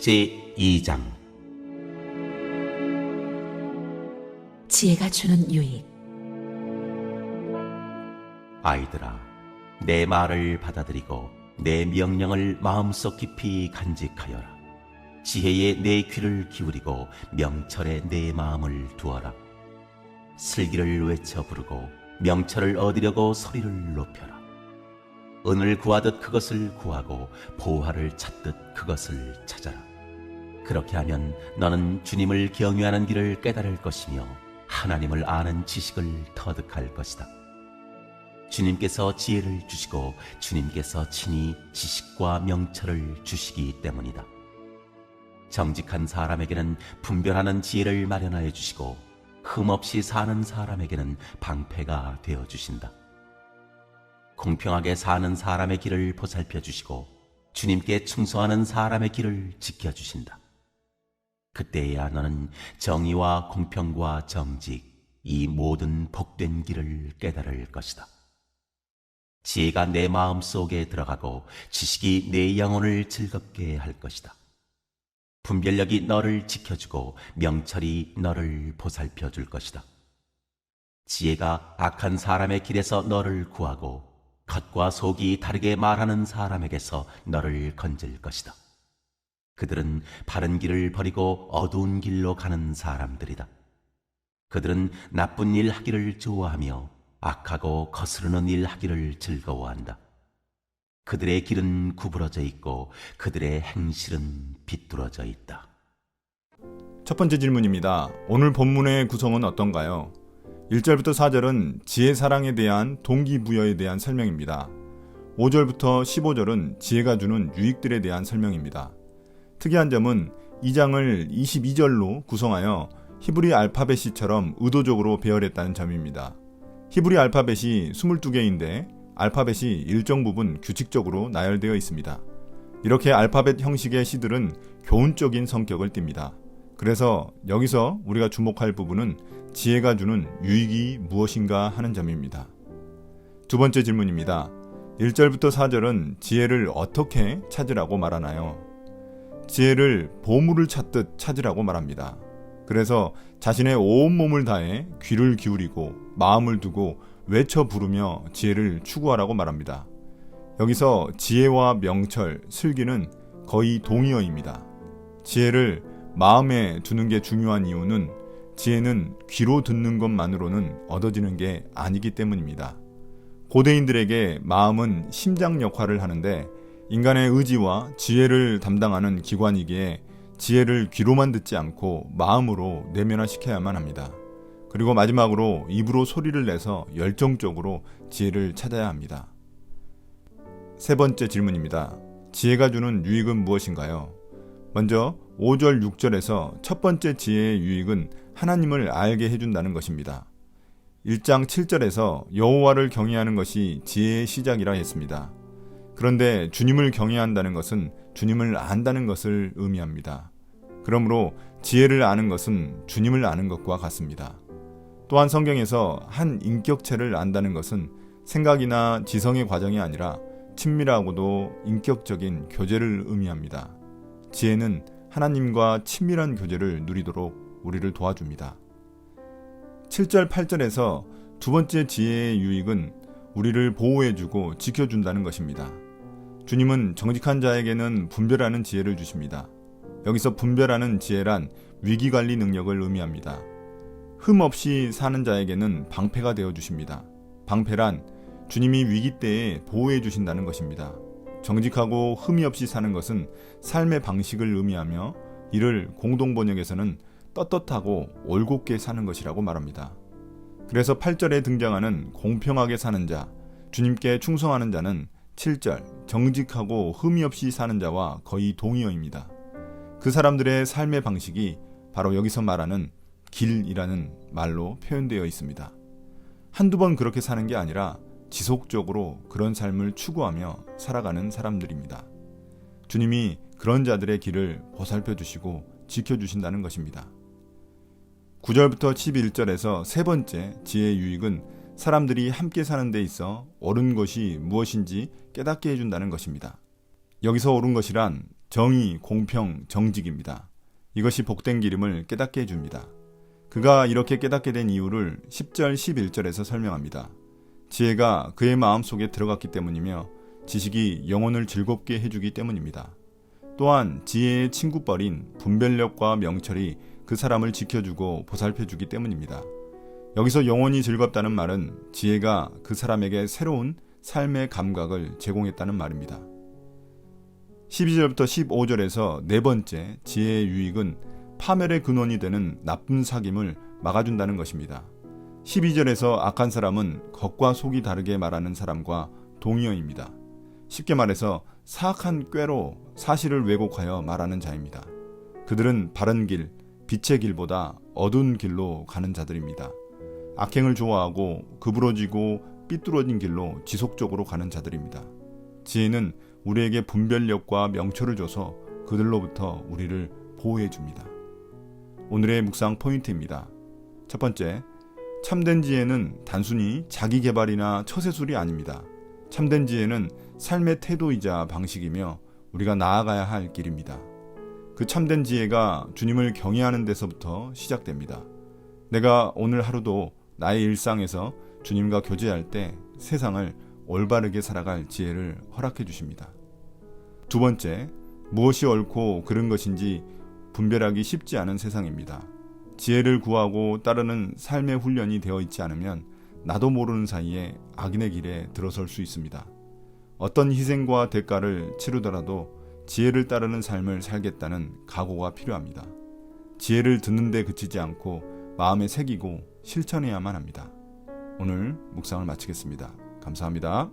제2장. 지혜가 주는 유익. 아이들아, 내 말을 받아들이고 내 명령을 마음속 깊이 간직하여라. 지혜에 내 귀를 기울이고 명철에 내 마음을 두어라. 슬기를 외쳐 부르고 명철을 얻으려고 소리를 높여라. 은을 구하듯 그것을 구하고 보화를 찾듯 그것을 찾아라. 그렇게 하면 너는 주님을 경외하는 길을 깨달을 것이며 하나님을 아는 지식을 터득할 것이다. 주님께서 지혜를 주시고 주님께서 친히 지식과 명철을 주시기 때문이다. 정직한 사람에게는 분별하는 지혜를 마련하여 주시고 흠없이 사는 사람에게는 방패가 되어 주신다. 공평하게 사는 사람의 길을 보살펴 주시고 주님께 충성하는 사람의 길을 지켜 주신다. 그때야 너는 정의와 공평과 정직, 이 모든 복된 길을 깨달을 것이다. 지혜가 내 마음 속에 들어가고 지식이 내 영혼을 즐겁게 할 것이다. 분별력이 너를 지켜주고 명철이 너를 보살펴 줄 것이다. 지혜가 악한 사람의 길에서 너를 구하고 겉과 속이 다르게 말하는 사람에게서 너를 건질 것이다. 그들은 바른 길을 버리고 어두운 길로 가는 사람들이다. 그들은 나쁜 일 하기를 좋아하며 악하고 거스르는 일 하기를 즐거워한다. 그들의 길은 구부러져 있고 그들의 행실은 비뚤어져 있다. 첫 번째 질문입니다. 오늘 본문의 구성은 어떤가요? 1절부터 4절은 지혜 사랑에 대한 동기부여에 대한 설명입니다. 5절부터 15절은 지혜가 주는 유익들에 대한 설명입니다. 특이한 점은 이 장을 22절로 구성하여 히브리 알파벳이처럼 의도적으로 배열했다는 점입니다. 히브리 알파벳이 22개인데 알파벳이 일정 부분 규칙적으로 나열되어 있습니다. 이렇게 알파벳 형식의 시들은 교훈적인 성격을 띱니다. 그래서 여기서 우리가 주목할 부분은 지혜가 주는 유익이 무엇인가 하는 점입니다. 두 번째 질문입니다. 1절부터 4절은 지혜를 어떻게 찾으라고 말하나요? 지혜를 보물을 찾듯 찾으라고 말합니다. 그래서 자신의 온몸을 다해 귀를 기울이고 마음을 두고 외쳐 부르며 지혜를 추구하라고 말합니다. 여기서 지혜와 명철, 슬기는 거의 동의어입니다. 지혜를 마음에 두는 게 중요한 이유는 지혜는 귀로 듣는 것만으로는 얻어지는 게 아니기 때문입니다. 고대인들에게 마음은 심장 역할을 하는데 인간의 의지와 지혜를 담당하는 기관이기에 지혜를 귀로만 듣지 않고 마음으로 내면화시켜야만 합니다. 그리고 마지막으로 입으로 소리를 내서 열정적으로 지혜를 찾아야 합니다. 세 번째 질문입니다. 지혜가 주는 유익은 무엇인가요? 먼저 5절, 6절에서 첫 번째 지혜의 유익은 하나님을 알게 해준다는 것입니다. 1장 7절에서 여호와를 경외하는 것이 지혜의 시작이라 했습니다. 그런데 주님을 경외한다는 것은 주님을 안다는 것을 의미합니다. 그러므로 지혜를 아는 것은 주님을 아는 것과 같습니다. 또한 성경에서 한 인격체를 안다는 것은 생각이나 지성의 과정이 아니라 친밀하고도 인격적인 교제를 의미합니다. 지혜는 하나님과 친밀한 교제를 누리도록 우리를 도와줍니다. 7절, 8절에서 두 번째 지혜의 유익은 우리를 보호해주고 지켜준다는 것입니다. 주님은 정직한 자에게는 분별하는 지혜를 주십니다. 여기서 분별하는 지혜란 위기관리 능력을 의미합니다. 흠 없이 사는 자에게는 방패가 되어 주십니다. 방패란 주님이 위기 때에 보호해 주신다는 것입니다. 정직하고 흠이 없이 사는 것은 삶의 방식을 의미하며 이를 공동번역에서는 떳떳하고 올곧게 사는 것이라고 말합니다. 그래서 8절에 등장하는 공평하게 사는 자, 주님께 충성하는 자는 7절 정직하고 흠이 없이 사는 자와 거의 동의어입니다. 그 사람들의 삶의 방식이 바로 여기서 말하는 길이라는 말로 표현되어 있습니다. 한두 번 그렇게 사는 게 아니라 지속적으로 그런 삶을 추구하며 살아가는 사람들입니다. 주님이 그런 자들의 길을 보살펴 주시고 지켜주신다는 것입니다. 9절부터 11절에서 세 번째 지혜의 유익은 사람들이 함께 사는 데 있어 옳은 것이 무엇인지 깨닫게 해준다는 것입니다. 여기서 옳은 것이란 정의, 공평, 정직입니다. 이것이 복된 길임을 깨닫게 해줍니다. 그가 이렇게 깨닫게 된 이유를 10절, 11절에서 설명합니다. 지혜가 그의 마음속에 들어갔기 때문이며 지식이 영혼을 즐겁게 해주기 때문입니다. 또한 지혜의 친구뻘인 분별력과 명철이 그 사람을 지켜주고 보살펴주기 때문입니다. 여기서 영혼이 즐겁다는 말은 지혜가 그 사람에게 새로운 삶의 감각을 제공했다는 말입니다. 12절부터 15절에서 네 번째 지혜의 유익은 파멸의 근원이 되는 나쁜 사귐을 막아준다는 것입니다. 12절에서 악한 사람은 겉과 속이 다르게 말하는 사람과 동의어입니다. 쉽게 말해서 사악한 꾀로 사실을 왜곡하여 말하는 자입니다. 그들은 바른 길, 빛의 길보다 어두운 길로 가는 자들입니다. 악행을 좋아하고 그부러지고 삐뚤어진 길로 지속적으로 가는 자들입니다. 지혜는 우리에게 분별력과 명철을 줘서 그들로부터 우리를 보호해 줍니다. 오늘의 묵상 포인트입니다. 첫 번째, 참된 지혜는 단순히 자기 개발이나 처세술이 아닙니다. 참된 지혜는 삶의 태도이자 방식이며 우리가 나아가야 할 길입니다. 그 참된 지혜가 주님을 경외하는 데서부터 시작됩니다. 내가 오늘 하루도 나의 일상에서 주님과 교제할 때 세상을 올바르게 살아갈 지혜를 허락해 주십니다. 두 번째, 무엇이 옳고 그른 것인지 분별하기 쉽지 않은 세상입니다. 지혜를 구하고 따르는 삶의 훈련이 되어 있지 않으면 나도 모르는 사이에 악인의 길에 들어설 수 있습니다. 어떤 희생과 대가를 치르더라도 지혜를 따르는 삶을 살겠다는 각오가 필요합니다. 지혜를 듣는 데 그치지 않고 마음에 새기고 실천해야만 합니다. 오늘 묵상을 마치겠습니다. 감사합니다.